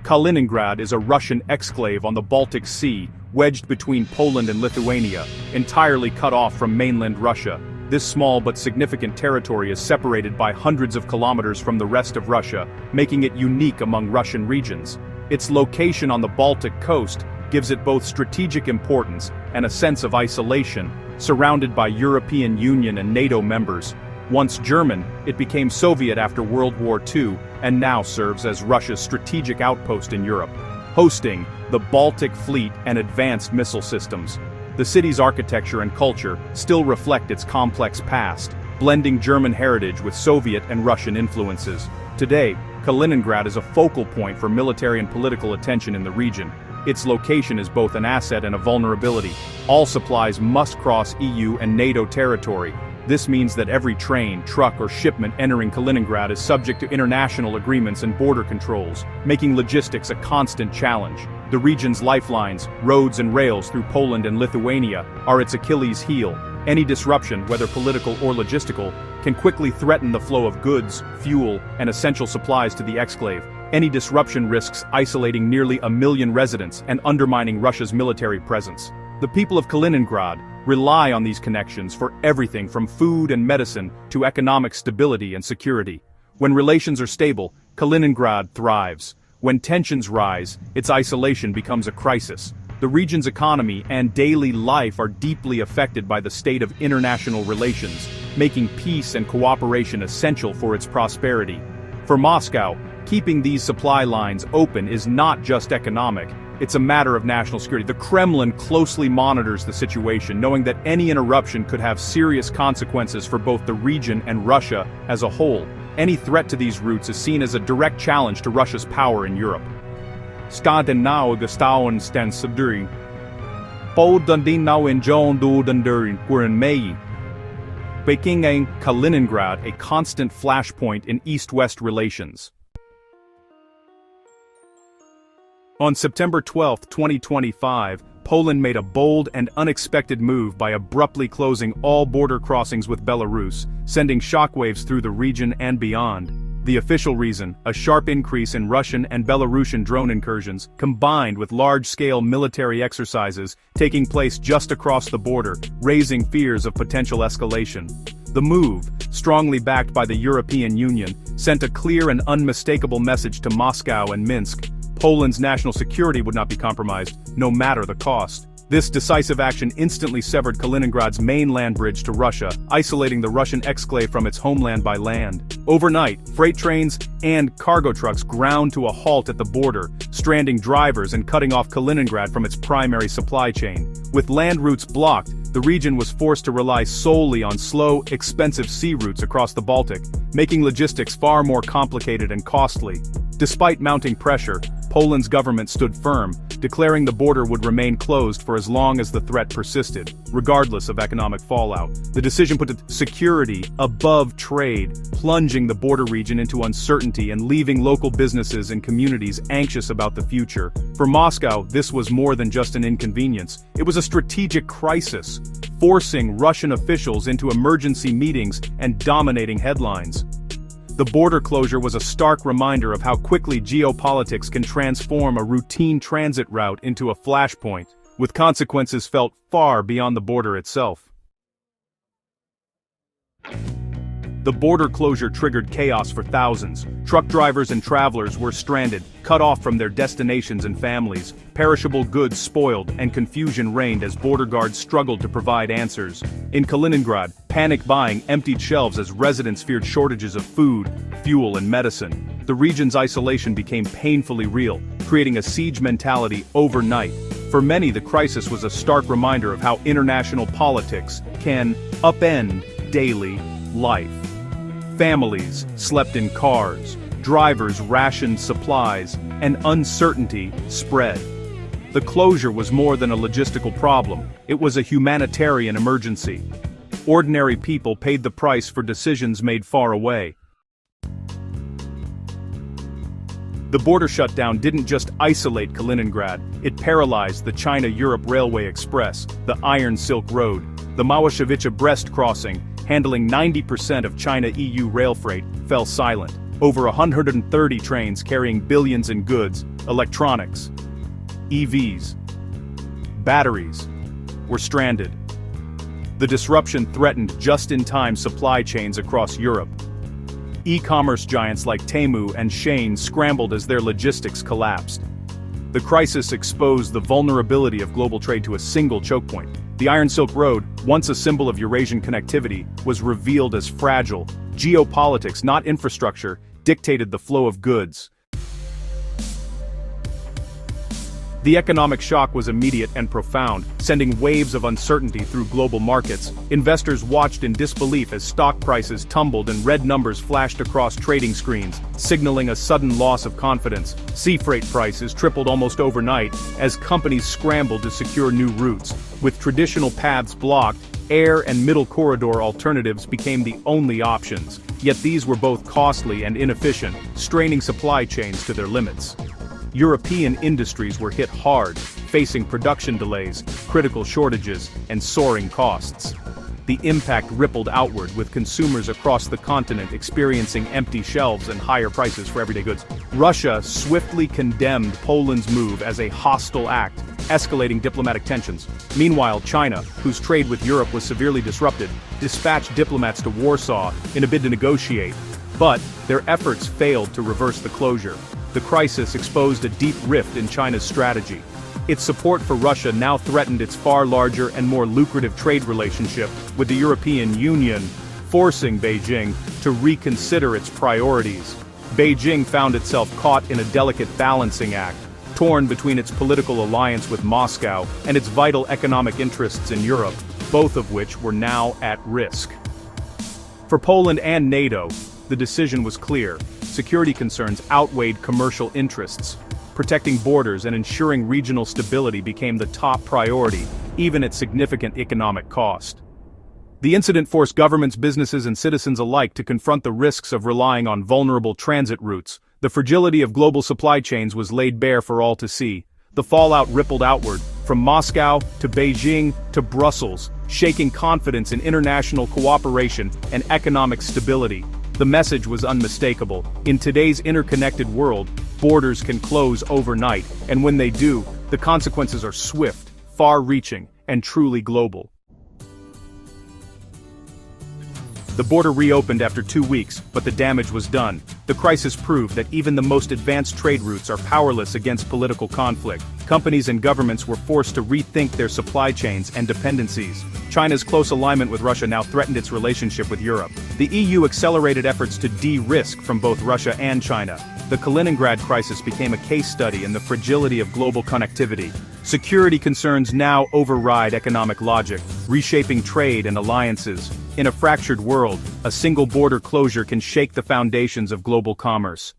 Kaliningrad is a Russian exclave on the Baltic Sea, wedged between Poland and Lithuania, entirely cut off from mainland Russia. This small but significant territory is separated by hundreds of kilometers from the rest of Russia, making it unique among Russian regions. Its location on the Baltic coast gives it both strategic importance and a sense of isolation, surrounded by European Union and NATO members. Once German, it became Soviet after World War II, and now serves as Russia's strategic outpost in Europe, hosting the Baltic Fleet and advanced missile systems. The city's architecture and culture still reflect its complex past, blending German heritage with Soviet and Russian influences. Today, Kaliningrad is a focal point for military and political attention in the region. Its location is both an asset and a vulnerability. All supplies must cross EU and NATO territory. This means that every train, truck, or shipment entering Kaliningrad is subject to international agreements and border controls, making logistics a constant challenge. The region's lifelines, roads and rails through Poland and Lithuania, are its Achilles heel. Any disruption, whether political or logistical, can quickly threaten the flow of goods, fuel, and essential supplies to the exclave. Any disruption risks isolating nearly 1 million residents and undermining Russia's military presence. The people of Kaliningrad rely on these connections for everything from food and medicine to economic stability and security. When relations are stable, Kaliningrad thrives. When tensions rise, its isolation becomes a crisis. The region's economy and daily life are deeply affected by the state of international relations, making peace and cooperation essential for its prosperity. For Moscow, keeping these supply lines open is not just economic, it's a matter of national security. The Kremlin closely monitors the situation, knowing that any interruption could have serious consequences for both the region and Russia as a whole. Any threat to these routes is seen as a direct challenge to Russia's power in Europe. Staden now Gustauen stan subduring. Podundin now in John Dudendurin Guren Mei. Making Kaliningrad a constant flashpoint in East-West relations. On September 12, 2025, Poland made a bold and unexpected move by abruptly closing all border crossings with Belarus, sending shockwaves through the region and beyond. The official reason, a sharp increase in Russian and Belarusian drone incursions, combined with large-scale military exercises taking place just across the border, raising fears of potential escalation. The move, strongly backed by the European Union, sent a clear and unmistakable message to Moscow and Minsk. Poland's national security would not be compromised, no matter the cost. This decisive action instantly severed Kaliningrad's main land bridge to Russia, isolating the Russian exclave from its homeland by land. Overnight, freight trains and cargo trucks ground to a halt at the border, stranding drivers and cutting off Kaliningrad from its primary supply chain. With land routes blocked, the region was forced to rely solely on slow, expensive sea routes across the Baltic, making logistics far more complicated and costly. Despite mounting pressure, Poland's government stood firm, declaring the border would remain closed for as long as the threat persisted, regardless of economic fallout. The decision put security above trade, plunging the border region into uncertainty and leaving local businesses and communities anxious about the future. For Moscow, this was more than just an inconvenience. It was a strategic crisis, forcing Russian officials into emergency meetings and dominating headlines. The border closure was a stark reminder of how quickly geopolitics can transform a routine transit route into a flashpoint, with consequences felt far beyond the border itself. The border closure triggered chaos for thousands. Truck drivers and travelers were stranded, cut off from their destinations and families. Perishable goods spoiled, and confusion reigned as border guards struggled to provide answers. In Kaliningrad, panic buying emptied shelves as residents feared shortages of food, fuel, and medicine. The region's isolation became painfully real, creating a siege mentality overnight. For many, the crisis was a stark reminder of how international politics can upend daily life. Families slept in cars, drivers rationed supplies, and uncertainty spread. The closure was more than a logistical problem, it was a humanitarian emergency. Ordinary people paid the price for decisions made far away. The border shutdown didn't just isolate Kaliningrad, it paralyzed the China-Europe Railway Express, the Iron Silk Road, the Małaszewicze-Brest crossing, handling 90% of China-EU rail freight, fell silent. Over 130 trains carrying billions in goods, electronics, EVs, batteries, were stranded. The disruption threatened just-in-time supply chains across Europe. E-commerce giants like Temu and Shein scrambled as their logistics collapsed. The crisis exposed the vulnerability of global trade to a single choke point. The Iron Silk Road, once a symbol of Eurasian connectivity, was revealed as fragile. Geopolitics, not infrastructure, dictated the flow of goods. The economic shock was immediate and profound, sending waves of uncertainty through global markets. Investors watched in disbelief as stock prices tumbled and red numbers flashed across trading screens, signaling a sudden loss of confidence. Sea freight prices tripled almost overnight as companies scrambled to secure new routes. With traditional paths blocked, air and middle corridor alternatives became the only options. Yet these were both costly and inefficient, straining supply chains to their limits. European industries were hit hard, facing production delays, critical shortages, and soaring costs. The impact rippled outward, with consumers across the continent experiencing empty shelves and higher prices for everyday goods. Russia swiftly condemned Poland's move as a hostile act, escalating diplomatic tensions. Meanwhile, China, whose trade with Europe was severely disrupted, dispatched diplomats to Warsaw in a bid to negotiate. But their efforts failed to reverse the closure. The crisis exposed a deep rift in China's strategy. Its support for Russia now threatened its far larger and more lucrative trade relationship with the European Union, forcing Beijing to reconsider its priorities. Beijing found itself caught in a delicate balancing act, torn between its political alliance with Moscow and its vital economic interests in Europe, both of which were now at risk. For Poland and NATO, the decision was clear. Security concerns outweighed commercial interests. Protecting borders and ensuring regional stability became the top priority, even at significant economic cost. The incident forced governments, businesses, and citizens alike to confront the risks of relying on vulnerable transit routes. The fragility of global supply chains was laid bare for all to see. The fallout rippled outward, from Moscow to Beijing to Brussels, shaking confidence in international cooperation and economic stability. The message was unmistakable. In today's interconnected world, borders can close overnight, and when they do, the consequences are swift, far-reaching, and truly global. The border reopened after 2 weeks, but the damage was done. The crisis proved that even the most advanced trade routes are powerless against political conflict. Companies and governments were forced to rethink their supply chains and dependencies. China's close alignment with Russia now threatened its relationship with Europe. The EU accelerated efforts to de-risk from both Russia and China. The Kaliningrad crisis became a case study in the fragility of global connectivity. Security concerns now override economic logic, reshaping trade and alliances. In a fractured world, a single border closure can shake the foundations of global commerce.